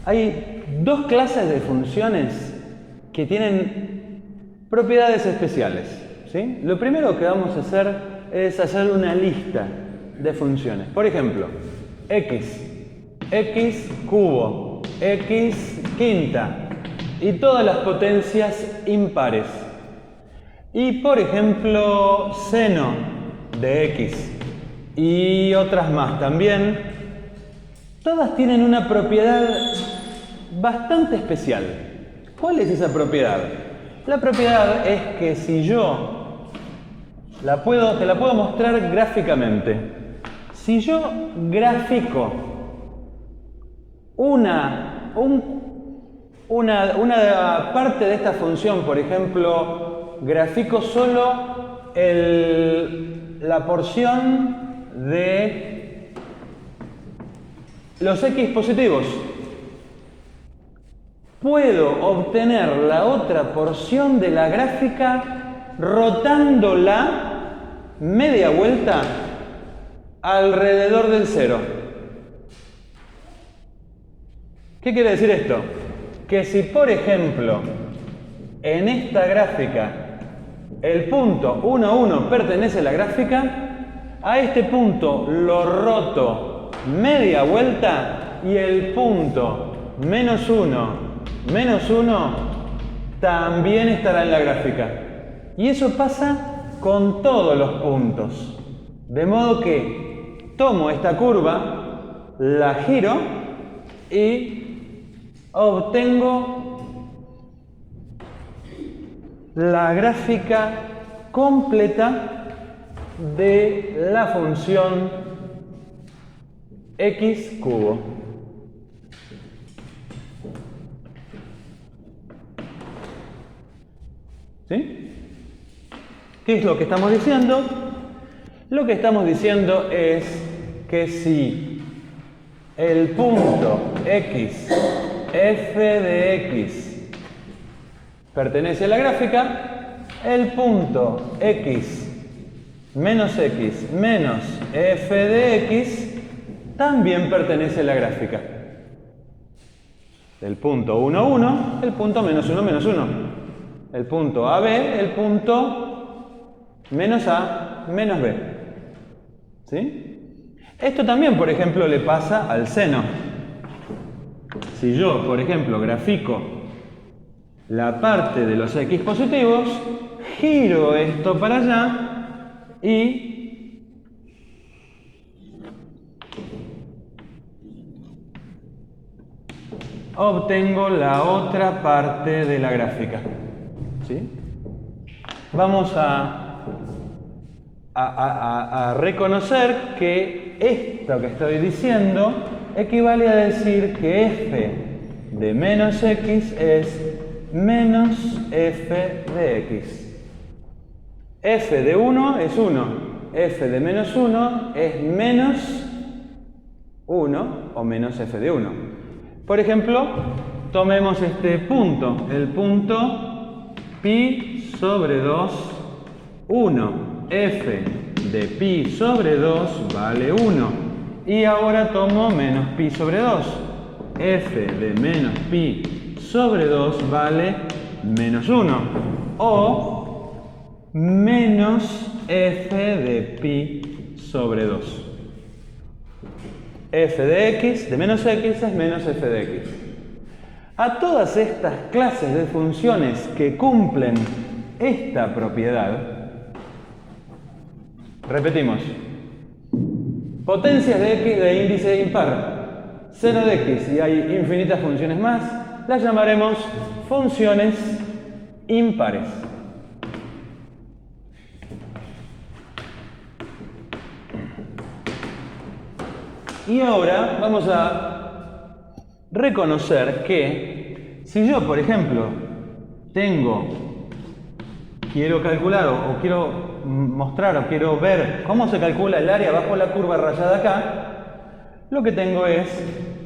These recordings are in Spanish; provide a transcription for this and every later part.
Hay dos clases de funciones que tienen propiedades especiales, ¿sí? Lo primero que vamos a hacer es hacer una lista de funciones. Por ejemplo, x, x cubo, x quinta y todas las potencias impares. Y por ejemplo, seno de x y otras más también. Todas tienen una propiedad bastante especial. ¿Cuál es esa propiedad? La propiedad es que si yo te la puedo mostrar gráficamente. Si yo grafico una parte de esta función, por ejemplo, grafico solo la porción de los x positivos, puedo obtener la otra porción de la gráfica rotándola media vuelta alrededor del cero. ¿Qué quiere decir esto? Que si, por ejemplo, en esta gráfica el punto 1, 1 pertenece a la gráfica, a este punto lo roto media vuelta y el punto menos 1, menos 1 también estará en la gráfica. Y eso pasa con todos los puntos. De modo que tomo esta curva, la giro y obtengo la gráfica completa de la función x cubo. ¿Sí? ¿Qué es lo que estamos diciendo? Lo que estamos diciendo es que si el punto x, f de x, pertenece a la gráfica, el punto x menos f de x también pertenece a la gráfica. El punto 1, 1, el punto menos 1, menos 1. El punto AB, el punto menos A, menos B. ¿Sí? Esto también, por ejemplo, le pasa al seno. Si yo, por ejemplo, grafico la parte de los x positivos, giro esto para allá y obtengo la otra parte de la gráfica. ¿Sí? Vamos a reconocer que esto que estoy diciendo equivale a decir que f de menos x es menos f de x. F de 1 es 1, f de menos 1 es menos 1 o menos f de 1. Por ejemplo, tomemos este punto, el punto pi sobre 2, 1. F de pi sobre 2 vale 1. Y ahora tomo menos pi sobre 2. F de menos pi sobre 2 vale menos 1. O menos f de pi sobre 2. F de x, de menos x, es menos f de x. A todas estas clases de funciones que cumplen esta propiedad, repetimos, potencias de x de índice impar, seno de x, y hay infinitas funciones más, las llamaremos funciones impares. Y ahora vamos a reconocer que si yo, por ejemplo, quiero calcular o quiero mostrar o quiero ver cómo se calcula el área bajo la curva rayada acá, lo que tengo es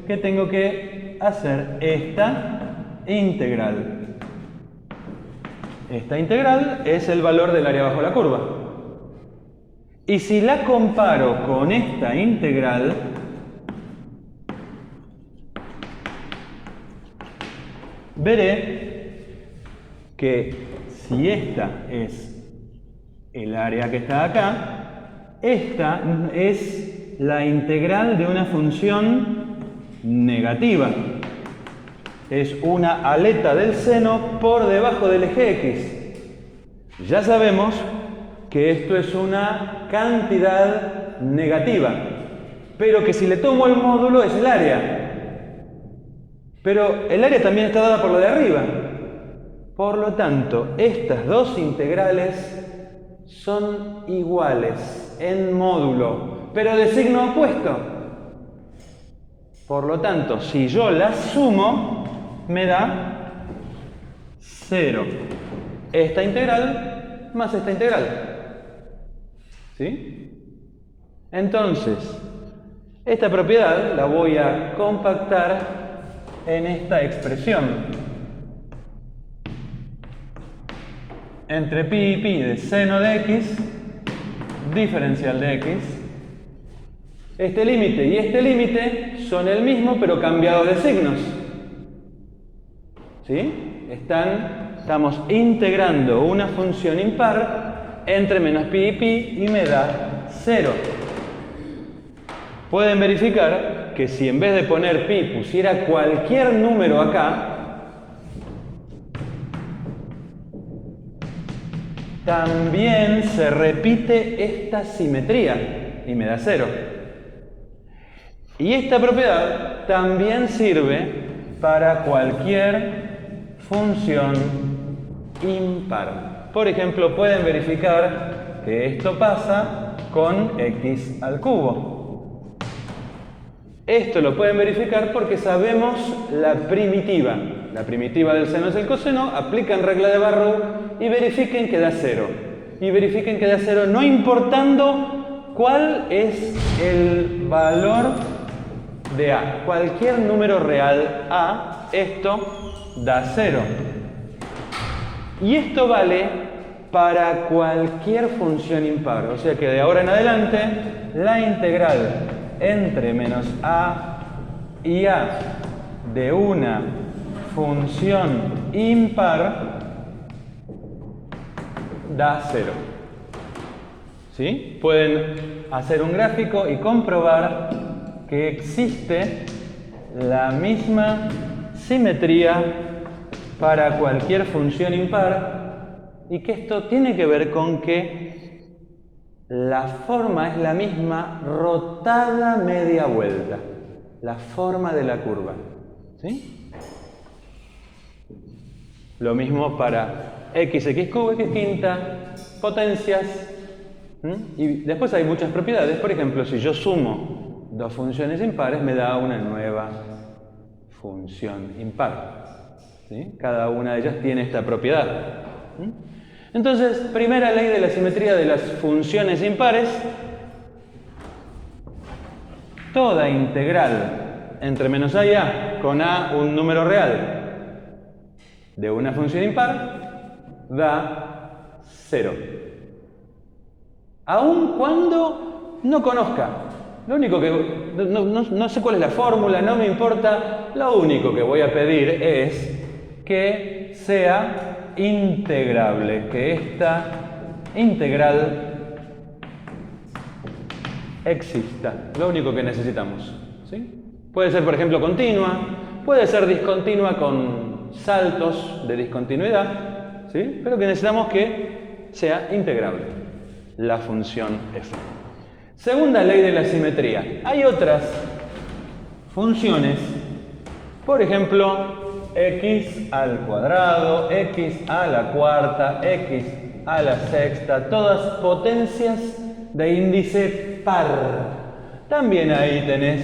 que tengo que hacer esta integral. Esta integral es el valor del área bajo la curva. Y si la comparo con esta integral, veré que si esta es el área que está acá, esta es la integral de una función negativa. Es una aleta del seno por debajo del eje X. Ya sabemos que esto es una cantidad negativa, pero que si le tomo el módulo es el área. Pero el área también está dada por lo de arriba. Por lo tanto, estas dos integrales son iguales en módulo, pero de signo opuesto. Por lo tanto, si yo las sumo, me da 0. Esta integral más esta integral. ¿Sí? Entonces, esta propiedad la voy a compactar en esta expresión. Entre pi y pi de seno de x, diferencial de x. Este límite y este límite son el mismo, pero cambiado de signos. ¿Sí? Estamos integrando una función impar entre menos pi y pi y me da 0. Pueden verificar que si en vez de poner pi pusiera cualquier número acá, también se repite esta simetría y me da 0. Y esta propiedad también sirve para cualquier función impar. Por ejemplo, pueden verificar que esto pasa con x al cubo. Esto lo pueden verificar porque sabemos la primitiva. La primitiva del seno es el coseno, aplican regla de Barrow y verifiquen que da 0. Y verifiquen que da 0 no importando cuál es el valor de a. Cualquier número real a, esto da 0. Y esto vale para cualquier función impar. O sea que de ahora en adelante, la integral entre menos a y a de una función impar da 0. ¿Sí? Pueden hacer un gráfico y comprobar que existe la misma simetría para cualquier función impar y que esto tiene que ver con que la forma es la misma rotada media vuelta, la forma de la curva. ¿Sí? Lo mismo para x cubo, x quinta, potencias. Y después hay muchas propiedades. Por ejemplo, si yo sumo dos funciones impares, me da una nueva función impar. ¿Sí? Cada una de ellas tiene esta propiedad. Entonces, primera ley de la simetría de las funciones impares. Toda integral entre menos a y a con a un número real de una función impar da 0. Aun cuando no conozca. Lo único que no sé cuál es la fórmula, no me importa. Lo único que voy a pedir es que sea integrable, que esta integral exista. Lo único que necesitamos. ¿Sí? Puede ser, por ejemplo, continua, puede ser discontinua con saltos de discontinuidad, ¿sí? Pero que necesitamos que sea integrable la función f. Segunda ley de la simetría. Hay otras funciones, por ejemplo, x al cuadrado, x a la cuarta, x a la sexta, todas potencias de índice par. También ahí tenés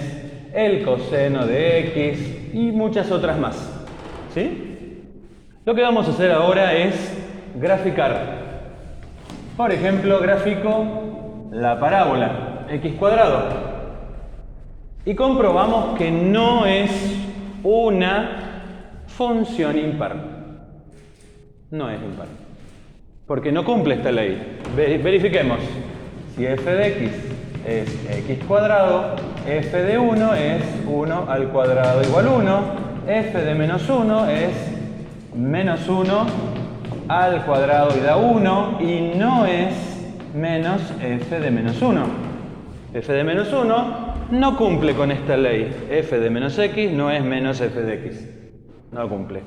el coseno de x y muchas otras más. ¿Sí? Lo que vamos a hacer ahora es graficar. Por ejemplo, gráfico la parábola x cuadrado. Y comprobamos que no es una función impar. No es impar. Porque no cumple esta ley. Verifiquemos. Si f de x es x cuadrado, f de 1 es 1 al cuadrado igual 1, f de menos 1 es menos 1 al cuadrado y da 1 y no es menos f de menos 1. F de menos 1 no cumple con esta ley. F de menos x no es menos f de x. No cumple.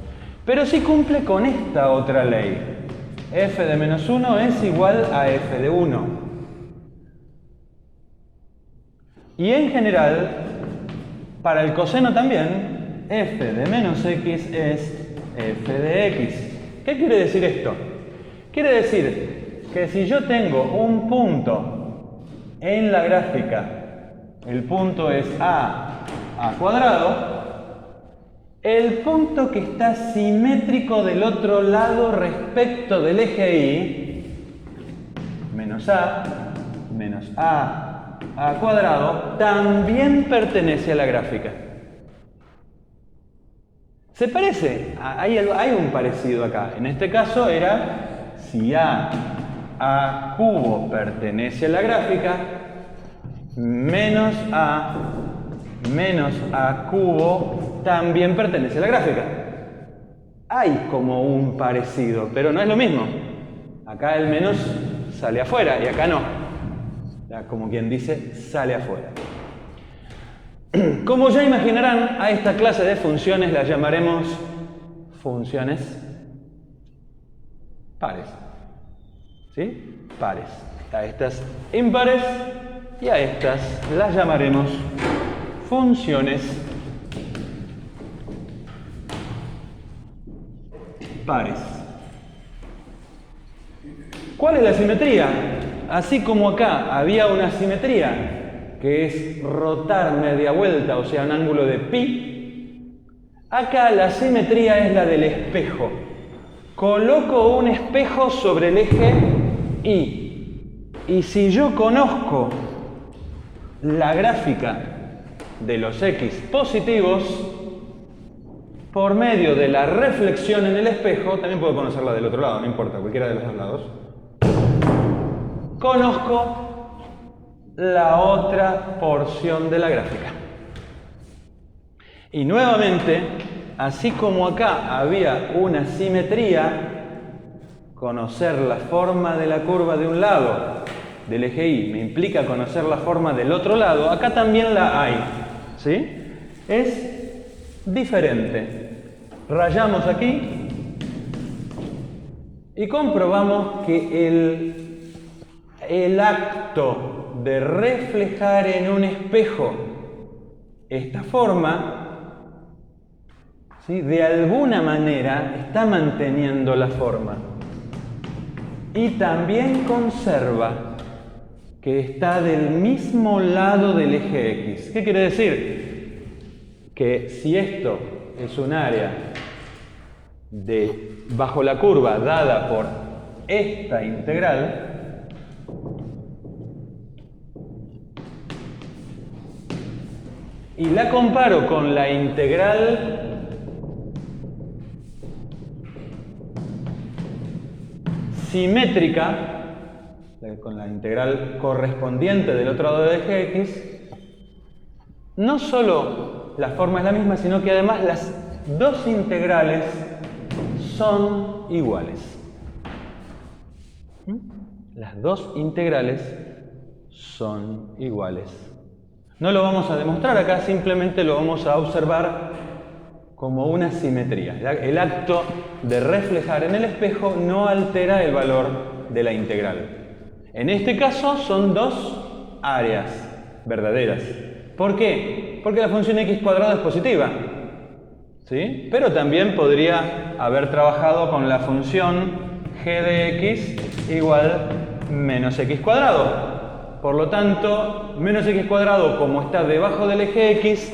Pero sí cumple con esta otra ley. F de menos 1 es igual a f de 1. Y en general, para el coseno también, f de menos x es f de x. ¿Qué quiere decir esto? Quiere decir que si yo tengo un punto en la gráfica, el punto es a cuadrado, el punto que está simétrico del otro lado respecto del eje y, menos a cuadrado, también pertenece a la gráfica. ¿Se parece? Hay un parecido acá. En este caso era, si a cubo pertenece a la gráfica, menos a cubo también pertenece a la gráfica. Hay como un parecido, pero no es lo mismo. Acá el menos sale afuera y acá no. Ya, como quien dice, sale afuera. Como ya imaginarán, a esta clase de funciones las llamaremos funciones pares. ¿Sí? Pares. A estas impares y a estas las llamaremos funciones pares. ¿Cuál es la simetría? Así como acá había una simetría que es rotar media vuelta, o sea, un ángulo de pi, acá la simetría es la del espejo. Coloco un espejo sobre el eje y si yo conozco la gráfica de los x positivos, por medio de la reflexión en el espejo, también puedo conocerla del otro lado, no importa, cualquiera de los dos lados, conozco la otra porción de la gráfica. Y nuevamente, así como acá había una simetría, conocer la forma de la curva de un lado del eje y me implica conocer la forma del otro lado, acá también la hay. ¿Sí? Es diferente. Rayamos aquí y comprobamos que el acto de reflejar en un espejo esta forma, ¿sí?, de alguna manera está manteniendo la forma y también conserva que está del mismo lado del eje X. ¿Qué quiere decir? Que si esto es un área bajo la curva dada por esta integral, y la comparo con la integral simétrica, con la integral correspondiente del otro lado del eje X, no solo la forma es la misma, sino que además las dos integrales son iguales. Las dos integrales son iguales. No lo vamos a demostrar acá, simplemente lo vamos a observar como una simetría. El acto de reflejar en el espejo no altera el valor de la integral. En este caso son dos áreas verdaderas. ¿Por qué? Porque la función x cuadrado es positiva. ¿Sí? Pero también podría haber trabajado con la función g de x igual menos x cuadrado. Por lo tanto, menos x cuadrado, como está debajo del eje x,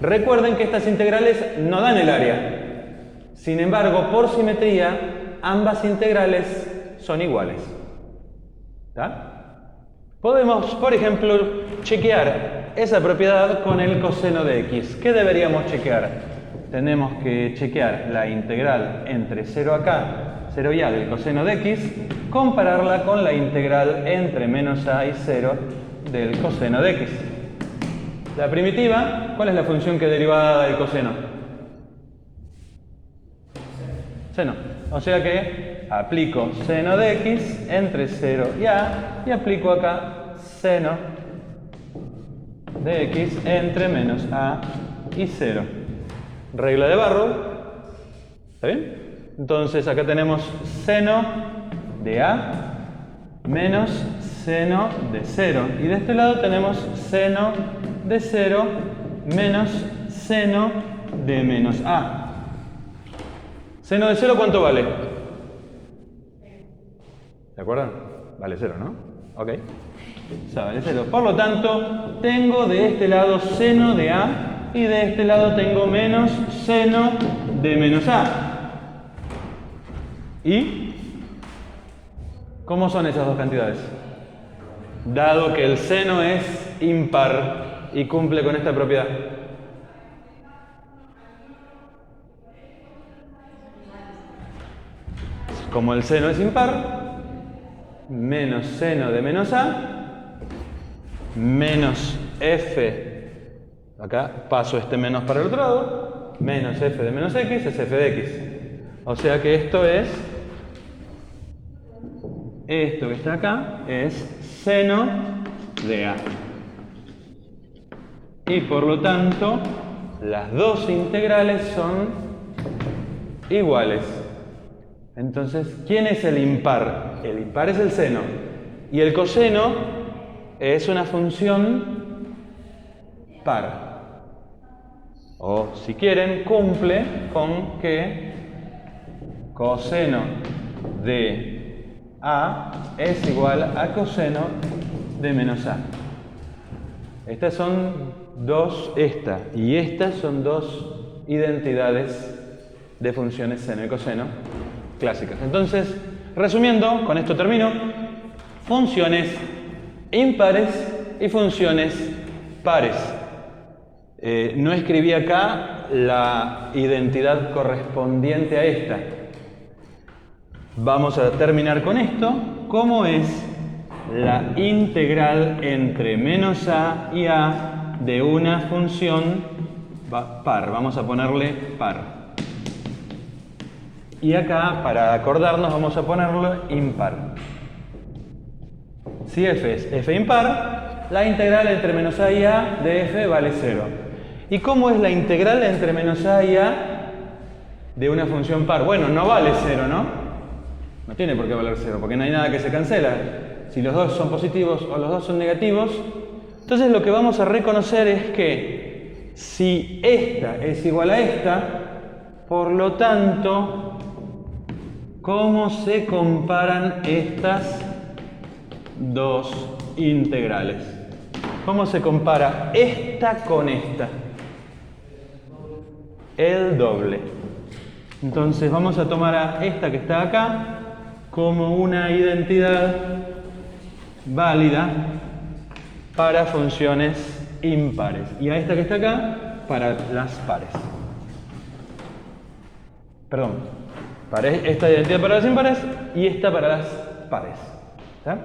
recuerden que estas integrales no dan el área. Sin embargo, por simetría, ambas integrales son iguales. ¿Está? Podemos, por ejemplo, chequear esa propiedad con el coseno de x. ¿Qué deberíamos chequear? Tenemos que chequear la integral entre 0 acá, 0 y a del coseno de x, compararla con la integral entre menos a y 0 del coseno de x. La primitiva, ¿cuál es la función que derivada del coseno? Seno. O sea que aplico seno de x entre 0 y a y aplico acá seno de x entre menos a y 0. Regla de Barrow. ¿Está bien? Entonces acá tenemos seno de a menos seno de 0. Y de este lado tenemos seno de 0 menos seno de menos a. Seno de 0, ¿cuánto vale? ¿De acuerdo? Vale 0, ¿no? Ok. O sea, vale 0. Por lo tanto, tengo de este lado seno de a y de este lado tengo menos seno de menos a. ¿Y cómo son esas dos cantidades? Dado que el seno es impar y cumple con esta propiedad. Como el seno es impar, menos seno de menos a, menos f, acá paso este menos para el otro lado, menos f de menos x es f de x. O sea que esto que está acá es seno de a. Y por lo tanto, las dos integrales son iguales. Entonces, ¿quién es el impar? El impar es el seno. Y el coseno es una función par. O, si quieren, cumple con que coseno de a es igual a coseno de menos a. Estas son esta y estas son dos identidades de funciones seno y coseno clásicas. Entonces, resumiendo, con esto termino, funciones impares y funciones pares. No escribí acá la identidad correspondiente a esta. Vamos a terminar con esto. ¿Cómo es la integral entre menos a y a de una función par? Vamos a ponerle par. Y acá, para acordarnos, vamos a ponerlo impar. Si f es f impar, la integral entre menos a y a de f vale 0. ¿Y cómo es la integral entre menos a y a de una función par? Bueno, no vale 0, ¿no? No tiene por qué valer 0, porque no hay nada que se cancela. Si los dos son positivos o los dos son negativos. Entonces lo que vamos a reconocer es que si esta es igual a esta, por lo tanto, ¿cómo se comparan estas dos integrales? ¿Cómo se compara esta con esta? El doble. Entonces vamos a tomar a esta que está acá como una identidad válida para funciones impares. Y a esta que está acá para las pares. Perdón. Esta identidad para las impares y esta para las pares. ¿Está?